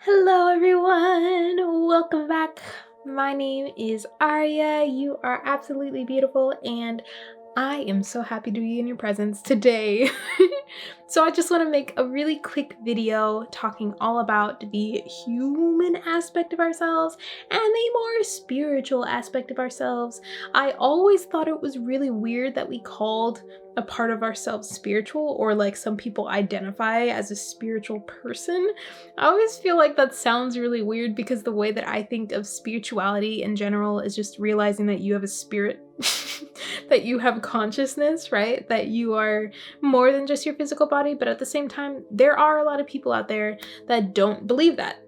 Hello, everyone. Welcome back. My name is Aria. You are absolutely beautiful, and I am so happy to be in your presence today. So, I just want to make a really quick video talking all about the human aspect of ourselves and the more spiritual aspect of ourselves. I always thought it was really weird that we called a part of ourselves spiritual, or like some people identify as a spiritual person. I always feel like that sounds really weird because the way that I think of spirituality in general is just realizing that you have a spirit, that you have consciousness, right? That you are more than just your physical body. But at the same time, there are a lot of people out there that don't believe that.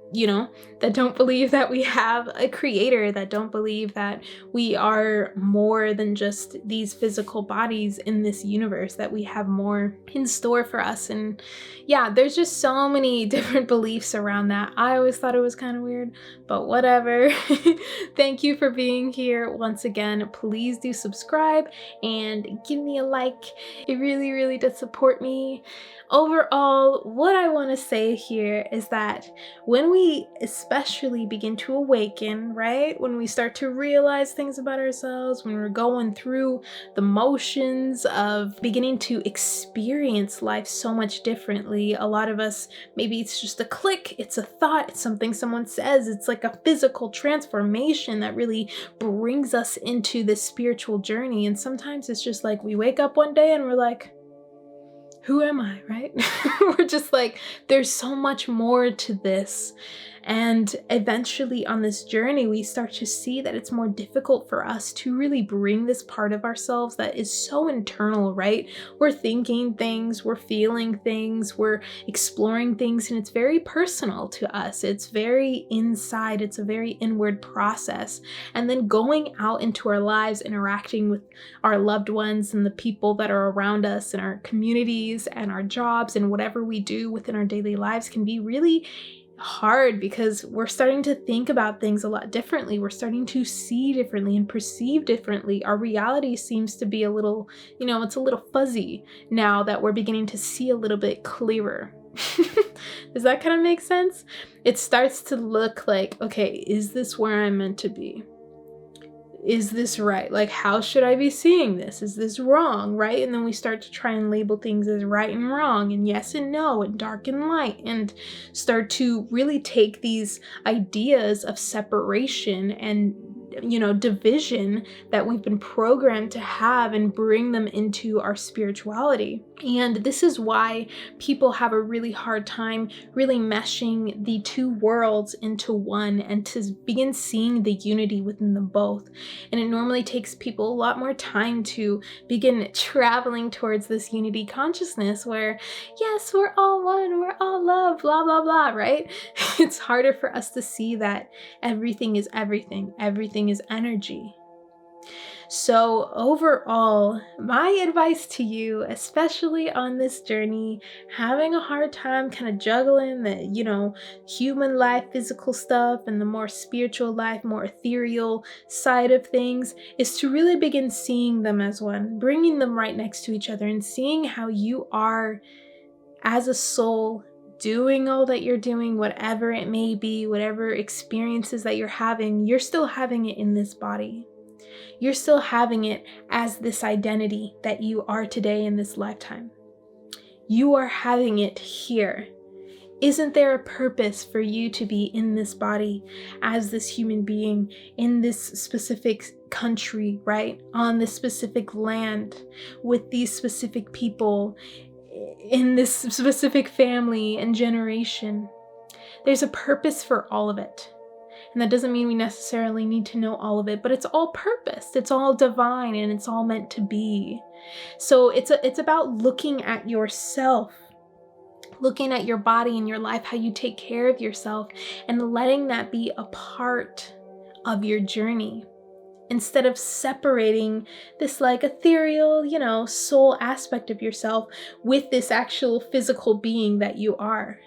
That don't believe that we have a creator, that don't believe that we are more than just these physical bodies in this universe, that we have more in store for us. And yeah, there's just so many different beliefs around that. I always thought it was kind of weird, but whatever. Thank you for being here once again. Please do subscribe and give me a like. It really, really does support me. Overall, what I want to say here is that when we especially begin to awaken, right? When we start to realize things about ourselves, when we're going through the motions of beginning to experience life so much differently, a lot of us, maybe it's just a click, it's a thought, it's something someone says, it's like a physical transformation that really brings us into this spiritual journey. And sometimes it's just like we wake up one day and we're like, who am I, right? We're just like, there's so much more to this. And eventually on this journey, we start to see that it's more difficult for us to really bring this part of ourselves that is so internal, right? We're thinking things, we're feeling things, we're exploring things, and it's very personal to us. It's very inside, it's a very inward process. And then going out into our lives, interacting with our loved ones and the people that are around us and our communities and our jobs and whatever we do within our daily lives can be really hard because we're starting to think about things a lot differently. We're starting to see differently and perceive differently. Our reality seems to be a little, it's a little fuzzy now that we're beginning to see a little bit clearer. Does that kind of make sense? It starts to look like, okay, is this where I'm meant to be? Is this right? Like, how should I be seeing this? Is this wrong, right? And then we start to try and label things as right and wrong, and yes and no, and dark and light, and start to really take these ideas of separation and division that we've been programmed to have and bring them into our spirituality. And this is why people have a really hard time really meshing the two worlds into one and to begin seeing the unity within them both. And it normally takes people a lot more time to begin traveling towards this unity consciousness where, yes, we're all one, we're all love, blah, blah, blah, right? It's harder for us to see that everything is everything. Everything is energy. So overall, my advice to you, especially on this journey, having a hard time kind of juggling the, human life, physical stuff, and the more spiritual life, more ethereal side of things, is to really begin seeing them as one, bringing them right next to each other and seeing how you are as a soul doing all that you're doing, whatever it may be, whatever experiences that you're still having it in this body. You're still having it as this identity that you are today in this lifetime. You are having it here. Isn't there a purpose for you to be in this body as this human being in this specific country, right? On this specific land with these specific people in this specific family and generation? There's a purpose for all of it. And that doesn't mean we necessarily need to know all of it, but it's all purposed, it's all divine, and it's all meant to be. So it's about looking at yourself, looking at your body and your life, how you take care of yourself, and letting that be a part of your journey. Instead of separating this like ethereal, soul aspect of yourself with this actual physical being that you are,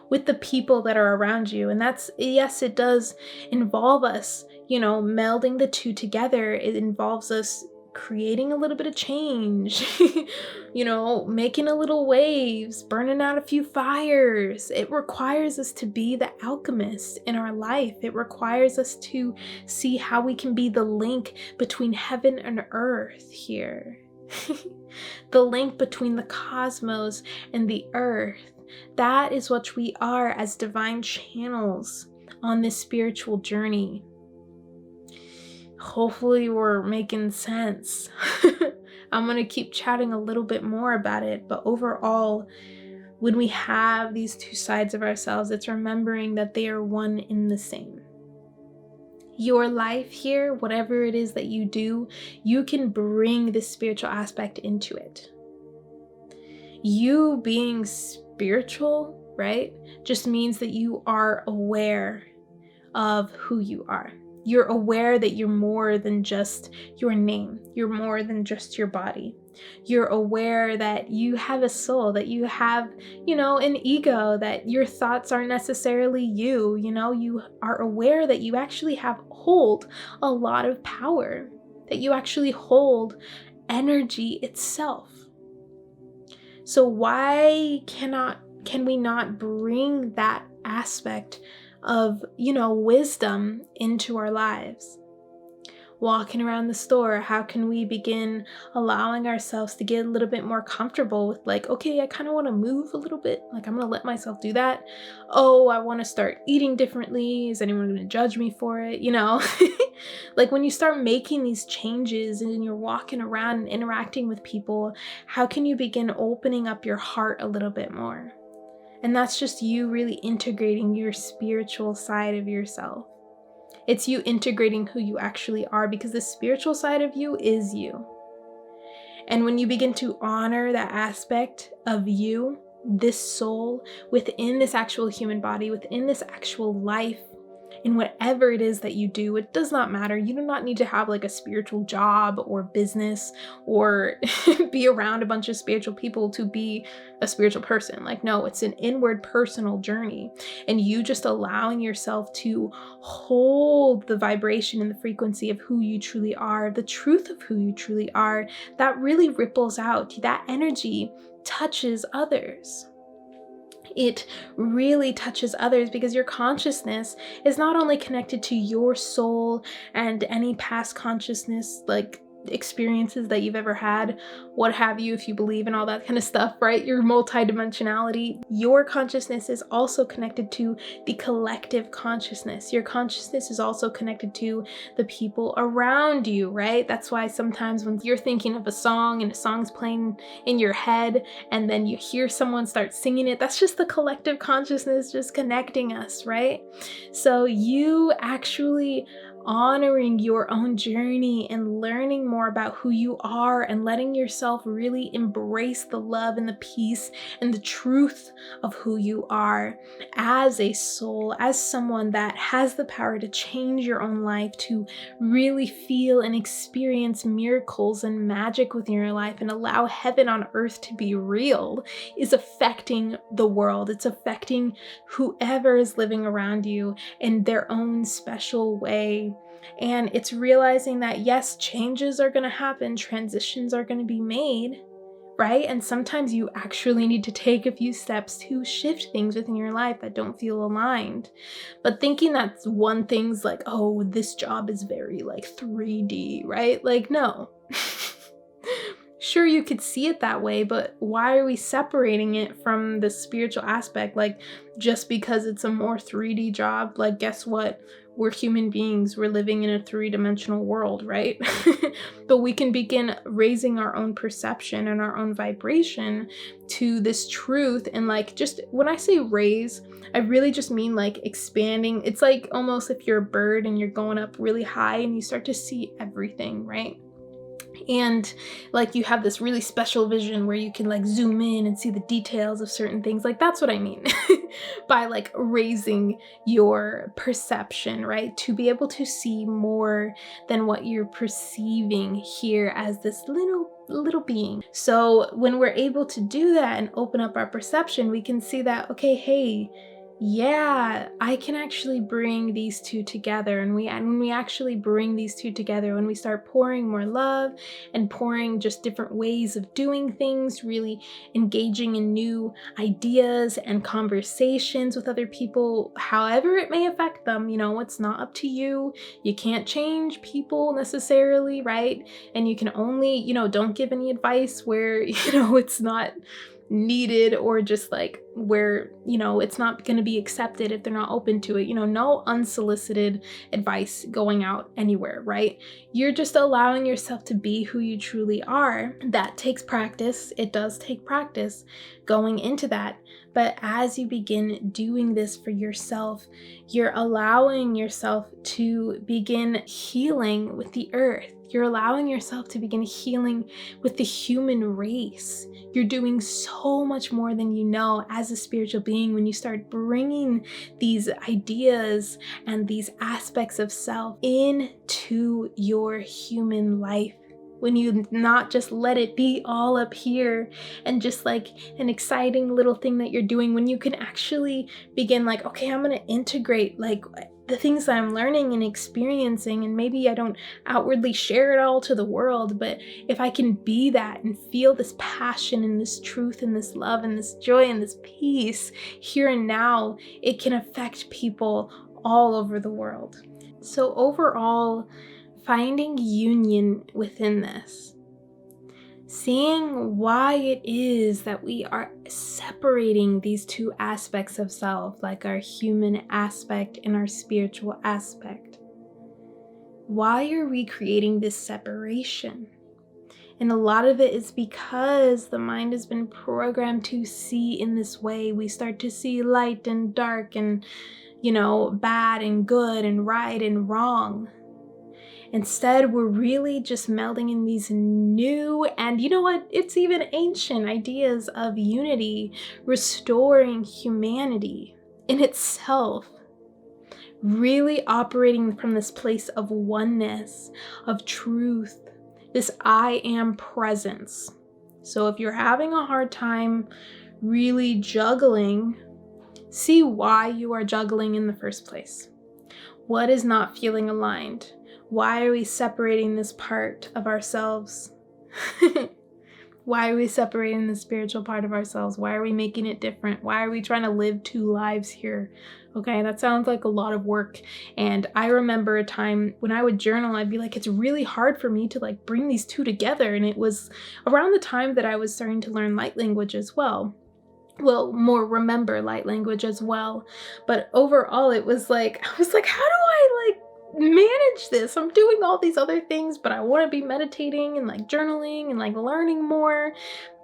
with the people that are around you. And that's, yes, it does involve us, melding the two together. It involves us creating a little bit of change, making a little waves, burning out a few fires. It requires us to be the alchemist in our life. It requires us to see how we can be the link between heaven and earth here. The link between the cosmos and the earth. That is what we are as divine channels on this spiritual journey. Hopefully we're making sense. I'm going to keep chatting a little bit more about it, but overall, when we have these two sides of ourselves, it's remembering that they are one in the same. Your life here, whatever it is that you do, you can bring this spiritual aspect into it. You being spiritual, right, just means that you are aware of who you are. You're aware that you're more than just your name. You're more than just your body. You're aware that you have a soul, that you have, an ego, that your thoughts aren't necessarily you. You are aware that you actually hold a lot of power, that you actually hold energy itself. So why can we not bring that aspect of, wisdom into our lives? Walking around the store, how can we begin allowing ourselves to get a little bit more comfortable with okay, I kind of want to move a little bit. I'm going to let myself do that. Oh, I want to start eating differently. Is anyone going to judge me for it? When you start making these changes and you're walking around and interacting with people, how can you begin opening up your heart a little bit more? And that's just you really integrating your spiritual side of yourself. It's you integrating who you actually are, because the spiritual side of you is you. And when you begin to honor that aspect of you, this soul, within this actual human body, within this actual life, in whatever it is that you do, it does not matter. You do not need to have a spiritual job or business or be around a bunch of spiritual people to be a spiritual person. No, it's an inward personal journey, and you just allowing yourself to hold the vibration and the frequency of who you truly are, the truth of who you truly are, that really ripples out. That energy touches others. It really touches others, because your consciousness is not only connected to your soul and any past consciousness, experiences that you've ever had, what have you, if you believe in all that kind of stuff, right? Your multidimensionality. Your consciousness is also connected to the collective consciousness. Your consciousness is also connected to the people around you, right? That's why sometimes when you're thinking of a song and a song's playing in your head and then you hear someone start singing it, that's just the collective consciousness just connecting us, right? So you actually honoring your own journey and learning more about who you are and letting yourself really embrace the love and the peace and the truth of who you are as a soul, as someone that has the power to change your own life, to really feel and experience miracles and magic within your life and allow heaven on earth to be real, is affecting the world. It's affecting whoever is living around you in their own special way. And it's realizing that yes, changes are going to happen, transitions are going to be made, right? And sometimes you actually need to take a few steps to shift things within your life that don't feel aligned. But thinking that one thing's oh, this job is very 3D, right? No. Sure, you could see it that way, but why are we separating it from the spiritual aspect? Just because it's a more 3D job, guess what? We're human beings. We're living in a 3-dimensional world, right? But we can begin raising our own perception and our own vibration to this truth. And just when I say raise, I really just mean expanding. It's almost if you're a bird and you're going up really high and you start to see everything, right? And you have this really special vision where you can zoom in and see the details of certain things. That's what I mean by raising your perception, right? To be able to see more than what you're perceiving here as this little being. So when we're able to do that and open up our perception, we can see that, okay, hey, yeah, I can actually bring these two together. And when we actually bring these two together, when we start pouring more love and pouring just different ways of doing things, really engaging in new ideas and conversations with other people, however it may affect them, it's not up to you. You can't change people necessarily, right? And you can only, don't give any advice where, it's not needed, or just like where it's not going to be accepted if they're not open to it. No unsolicited advice going out anywhere, right? You're just allowing yourself to be who you truly are. That takes practice. It does take practice going into that. But as you begin doing this for yourself, you're allowing yourself to begin healing with the earth. You're allowing yourself to begin healing with the human race. You're doing so much more than you know as a spiritual being when you start bringing these ideas and these aspects of self into your human life. When you not just let it be all up here and just like an exciting little thing that you're doing, when you can actually begin like, okay, I'm going to integrate like the things that I'm learning and experiencing, and maybe I don't outwardly share it all to the world, but if I can be that and feel this passion and this truth and this love and this joy and this peace here and now, it can affect people all over the world. So overall, finding union within this, seeing why it is that we are separating these two aspects of self, like our human aspect and our spiritual aspect. Why are we creating this separation? And a lot of it is because the mind has been programmed to see in this way. We start to see light and dark and, bad and good and right and wrong. Instead, we're really just melding in these new, and it's even ancient ideas of unity, restoring humanity in itself, really operating from this place of oneness, of truth, this I am presence. So if you're having a hard time really juggling, see why you are juggling in the first place. What is not feeling aligned? Why are we separating this part of ourselves? Why are we separating the spiritual part of ourselves? Why are we making it different? Why are we trying to live two lives here? Okay, that sounds like a lot of work. And I remember a time when I would journal, I'd be like, it's really hard for me to like bring these two together. And it was around the time that I was starting to learn light language as well. Well, more remember light language as well. But overall, it was like, I was like, how do I like manage this? I'm doing all these other things, but I want to be meditating and like journaling and like learning more.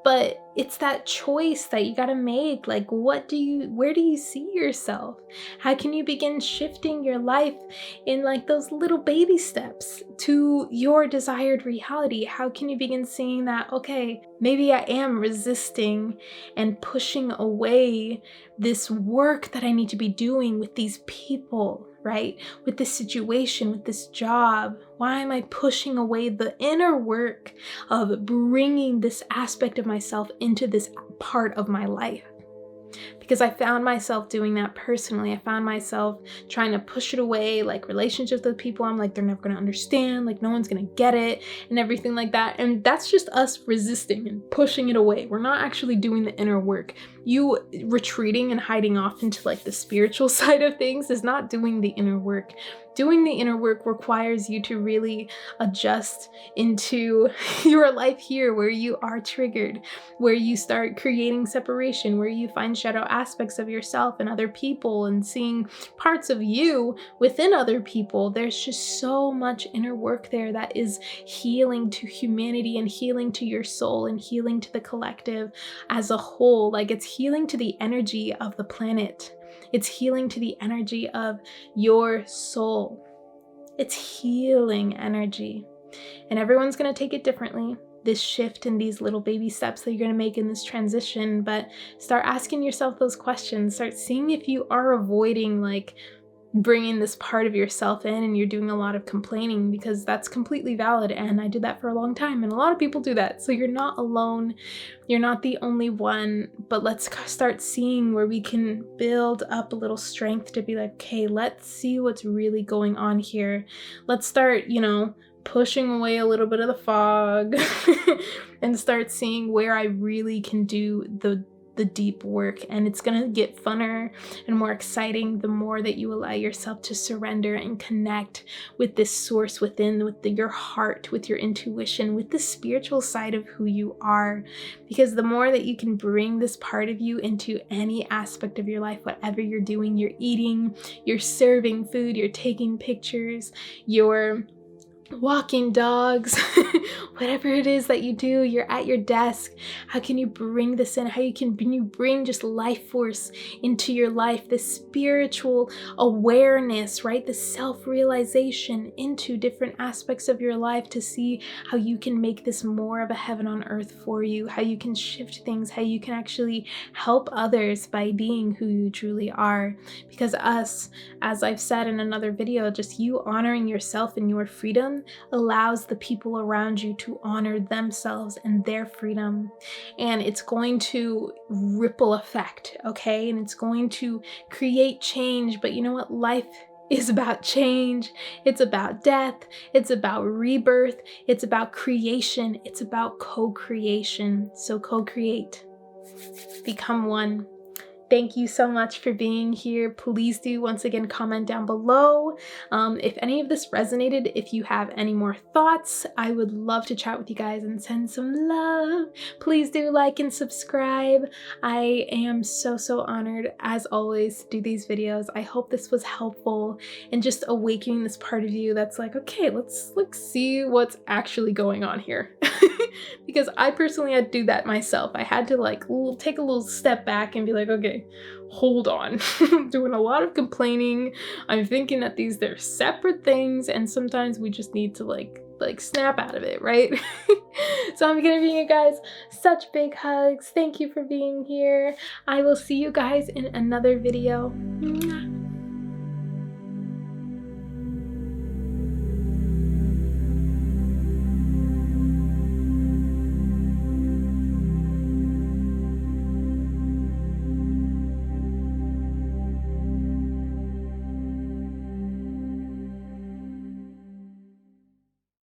But it's that choice that you got to make. Like, where do you see yourself? How can you begin shifting your life in like those little baby steps to your desired reality? How can you begin seeing that, okay, maybe I am resisting and pushing away this work that I need to be doing with these people, right? With this situation, with this job. Why am I pushing away the inner work of bringing this aspect of myself into this part of my life? Because I found myself doing that personally. I found myself trying to push it away, like relationships with people. I'm like, they're never going to understand, like no one's going to get it and everything like that. And that's just us resisting and pushing it away. We're not actually doing the inner work. You retreating and hiding off into like the spiritual side of things is not doing the inner work. Doing the inner work requires you to really adjust into your life here where you are triggered, where you start creating separation, where you find shadow aspects of yourself and other people and seeing parts of you within other people. There's just so much inner work there that is healing to humanity and healing to your soul and healing to the collective as a whole. Like, it's healing to the energy of the planet. It's healing to the energy of your soul. It's healing energy. And everyone's going to take it differently, this shift and these little baby steps that you're going to make in this transition. But start asking yourself those questions. Start seeing if you are avoiding like bringing this part of yourself in and you're doing a lot of complaining, because that's completely valid, and I did that for a long time, and a lot of people do that. So you're not alone, you're not the only one. But let's start seeing where we can build up a little strength to be like, okay, let's see what's really going on here. Let's start, pushing away a little bit of the fog and start seeing where I really can do the deep work. And it's gonna get funner and more exciting the more that you allow yourself to surrender and connect with this source within, with your heart, with your intuition, with the spiritual side of who you are. Because the more that you can bring this part of you into any aspect of your life, whatever you're doing, you're eating, you're serving food, you're taking pictures, you're walking dogs, whatever it is that you do, you're at your desk, how can you bring this in? How can you bring just life force into your life, this spiritual awareness, right? The self-realization into different aspects of your life, to see how you can make this more of a heaven on earth for you, how you can shift things, how you can actually help others by being who you truly are. Because as I've said in another video, just you honoring yourself and your freedom allows the people around you to honor themselves and their freedom. And it's going to ripple effect, okay? And it's going to create change. But you know what? Life is about change. It's about death. It's about rebirth. It's about creation. It's about co-creation. So co-create. Become one. Thank you so much for being here. Please do once again comment down below if any of this resonated. If you have any more thoughts, I would love to chat with you guys and send some love. Please do like and subscribe. I am so honored as always to do these videos. I hope this was helpful and just awakening this part of you that's like, okay, let's see what's actually going on here. Because I personally had to do that myself. I had to take a little step back and be like, okay, hold on. I'm doing a lot of complaining. I'm thinking that they're separate things, and sometimes we just need to like snap out of it, right? So I'm giving you guys such big hugs. Thank you for being here. I will see you guys in another video.